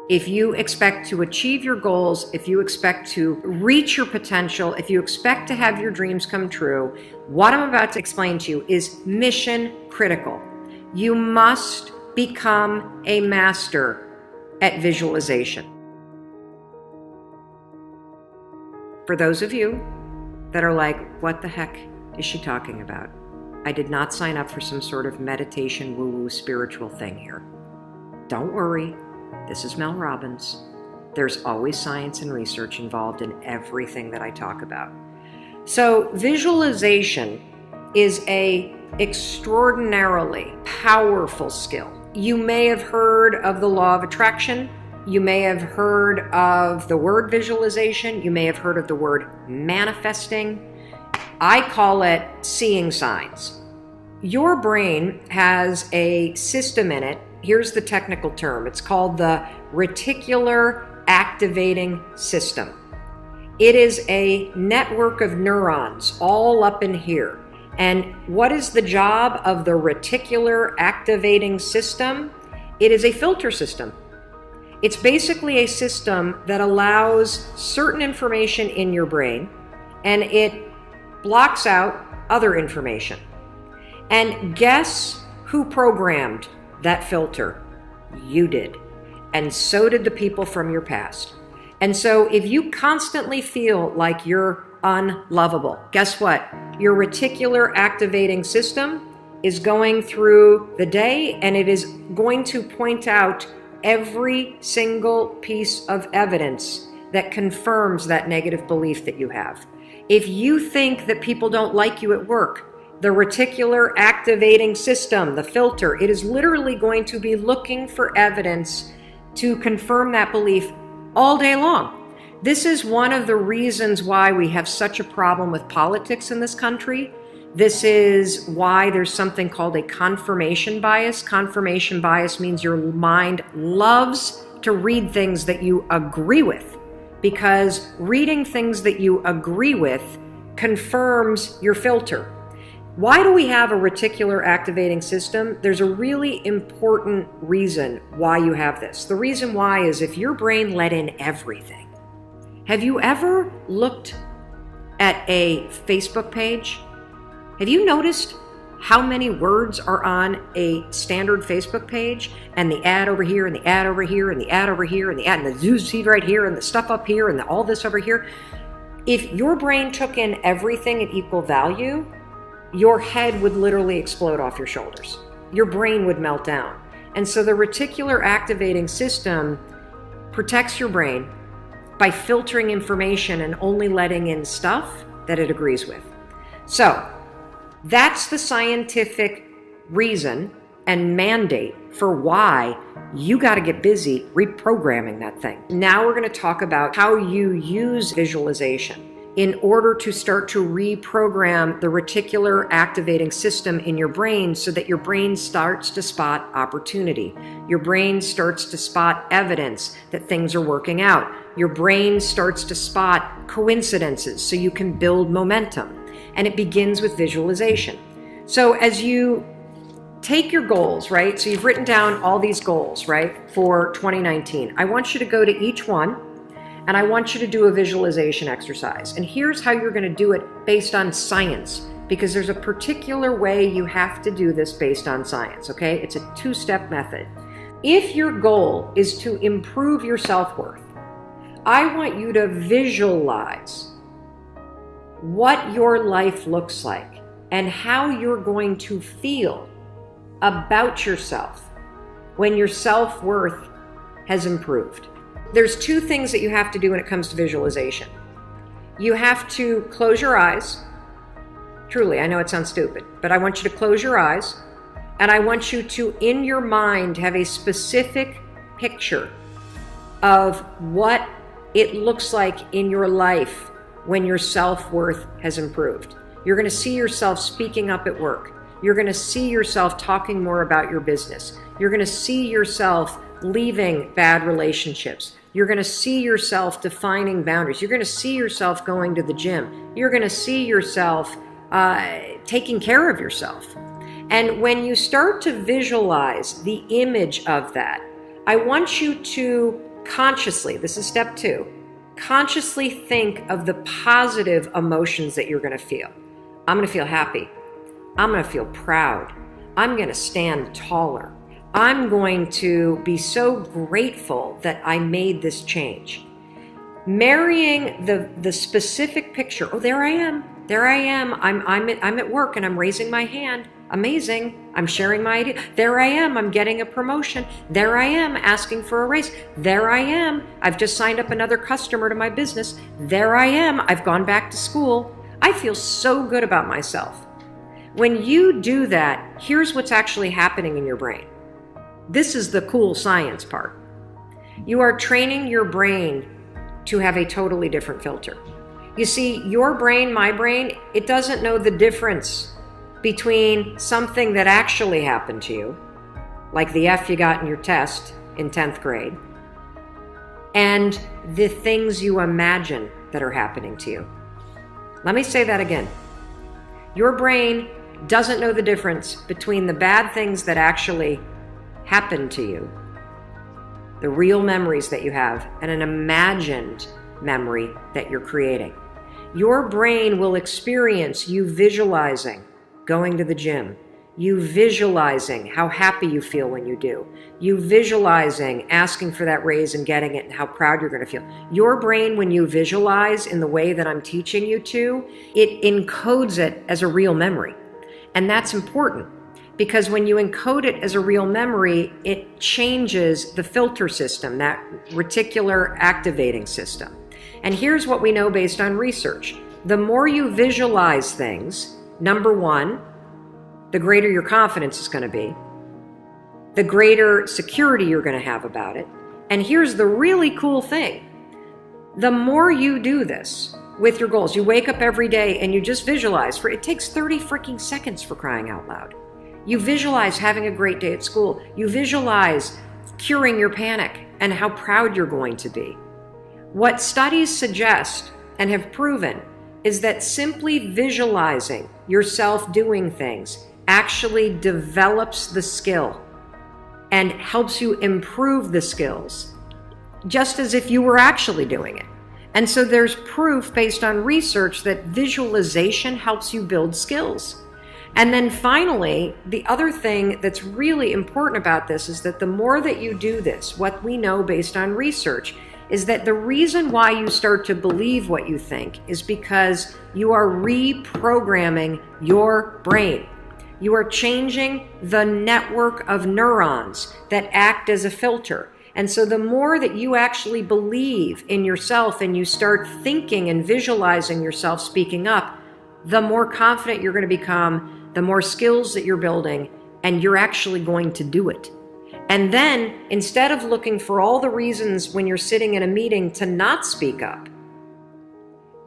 If you expect to achieve your goals, if you expect to reach your potential, if you expect to have your dreams come true, what I'm about to explain to you is mission critical. You must become a master at visualization. For those of you that are like, what the heck is she talking about? I did not sign up for some sort of meditation woo-woo spiritual thing here. Don't worry, this is Mel Robbins. There's always science and research involved in everything that I talk about. So visualization is an extraordinarily powerful skill. You may have heard of the law of attraction. You may have heard of the word visualization. You may have heard of the word manifesting. I call it seeing signs. Your brain has a system in it. Here's the technical term. It's called the reticular activating system. It is a network of neurons all up in here. And what is the job of the reticular activating system? It is a filter system. It's basically a system that allows certain information in your brain and it blocks out other information. And guess who programmed that filter? You did. And so did the people from your past. And so if you constantly feel like you're unlovable, guess what? Your reticular activating system is going through the day and it is going to point out every single piece of evidence that confirms that negative belief that you have. If you think that people don't like you at work, the reticular activating system, the filter, it is literally going to be looking for evidence to confirm that belief all day long. This is one of the reasons why we have such a problem with politics in this country. This is why there's something called a confirmation bias. Confirmation bias means your mind loves to read things that you agree with, because reading things that you agree with confirms your filter. Why do we have a reticular activating system? There's a really important reason why you have this. The reason why is if your brain let in everything. Have you ever looked at a Facebook page? Have you noticed how many words are on a standard Facebook page, and the ad over here, and the ad over here, and the ad over here, and the ad, and the news feed right here, and the stuff up here, and all this over here? If your brain took in everything at equal value, your head would literally explode off your shoulders. Your brain would melt down. And so the reticular activating system protects your brain by filtering information and only letting in stuff that it agrees with. So that's the scientific reason and mandate for why you got to get busy reprogramming that thing. Now we're going to talk about how you use visualization in order to start to reprogram the reticular activating system in your brain so that your brain starts to spot opportunity. Your brain starts to spot evidence that things are working out. Your brain starts to spot coincidences so you can build momentum. And it begins with visualization. So as you take your goals, right? So you've written down all these goals, right, for 2019. I want you to go to each one and I want you to do a visualization exercise. And here's how you're going to do it based on science, because there's a particular way you have to do this based on science, okay? It's a two-step method. If your goal is to improve your self-worth, I want you to visualize what your life looks like and how you're going to feel about yourself when your self-worth has improved. There's two things that you have to do when it comes to visualization. You have to close your eyes. Truly, I know it sounds stupid, but I want you to close your eyes, and I want you to, in your mind, have a specific picture of what it looks like in your life when your self-worth has improved. You're going to see yourself speaking up at work. You're going to see yourself talking more about your business. You're going to see yourself leaving bad relationships. You're going to see yourself defining boundaries. You're going to see yourself going to the gym. You're going to see yourself taking care of yourself. And when you start to visualize the image of that, I want you to consciously, this is step 2, consciously think of the positive emotions that you're going to feel. I'm going to feel happy. I'm going to feel proud. I'm going to stand taller. I'm going to be so grateful that I made this change. Marrying the specific picture. Oh, there I am. There I am. I'm at work and I'm raising my hand. Amazing. I'm sharing my idea. There I am. I'm getting a promotion. There I am asking for a raise. There I am. I've just signed up another customer to my business. There I am. I've gone back to school. I feel so good about myself. When you do that, here's what's actually happening in your brain. This is the cool science part. You are training your brain to have a totally different filter. You see, your brain, my brain, it doesn't know the difference between something that actually happened to you, like the F you got in your test in 10th grade, and the things you imagine that are happening to you. Let me say that again. Your brain doesn't know the difference between the bad things that actually happened to you, the real memories that you have, and an imagined memory that you're creating. Your brain will experience you visualizing going to the gym, you visualizing how happy you feel when you do, you visualizing asking for that raise and getting it and how proud you're going to feel. Your brain, when you visualize in the way that I'm teaching you to, it encodes it as a real memory. And that's important because when you encode it as a real memory, it changes the filter system, that reticular activating system. And here's what we know based on research. The more you visualize things, number one, the greater your confidence is going to be, the greater security you're going to have about it. And here's the really cool thing. The more you do this with your goals, you wake up every day and you just visualize, it takes 30 freaking seconds for crying out loud. You visualize having a great day at school. You visualize curing your panic and how proud you're going to be. What studies suggest and have proven is that simply visualizing yourself doing things actually develops the skill and helps you improve the skills, just as if you were actually doing it. And so there's proof based on research that visualization helps you build skills. And then finally, the other thing that's really important about this is that the more that you do this, what we know based on research is that the reason why you start to believe what you think is because you are reprogramming your brain. You are changing the network of neurons that act as a filter. And so the more that you actually believe in yourself and you start thinking and visualizing yourself speaking up, the more confident you're going to become, the more skills that you're building, and you're actually going to do it. And then, instead of looking for all the reasons when you're sitting in a meeting to not speak up,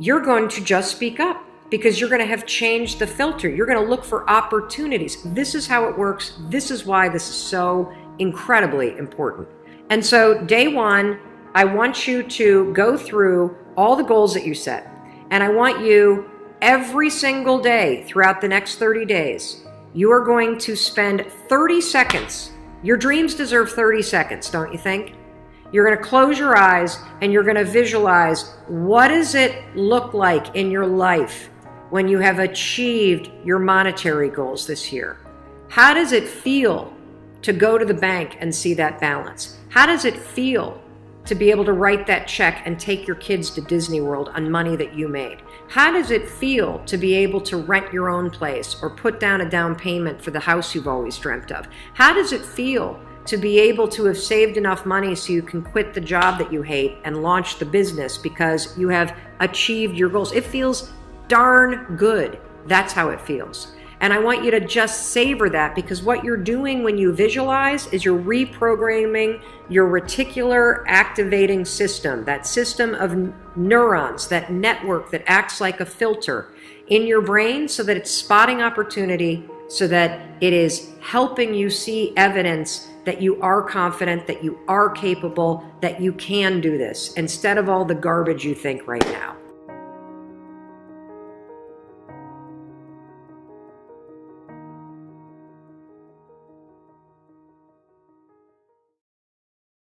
you're going to just speak up because you're going to have changed the filter. You're going to look for opportunities. This is how it works. This is why this is so incredibly important. And so, day one, I want you to go through all the goals that you set. And I want you, every single day throughout the next 30 days, you are going to spend 30 seconds. Your dreams deserve 30 seconds, don't you think? You're going to close your eyes and you're going to visualize, what does it look like in your life when you have achieved your monetary goals this year? How does it feel to go to the bank and see that balance? How does it feel to be able to write that check and take your kids to Disney World on money that you made? How does it feel to be able to rent your own place or put down a down payment for the house you've always dreamt of? How does it feel to be able to have saved enough money so you can quit the job that you hate and launch the business because you have achieved your goals? It feels darn good. That's how it feels. And I want you to just savor that, because what you're doing when you visualize is you're reprogramming your reticular activating system, that system of neurons, that network that acts like a filter in your brain so that it's spotting opportunity, so that it is helping you see evidence that you are confident, that you are capable, that you can do this, instead of all the garbage you think right now.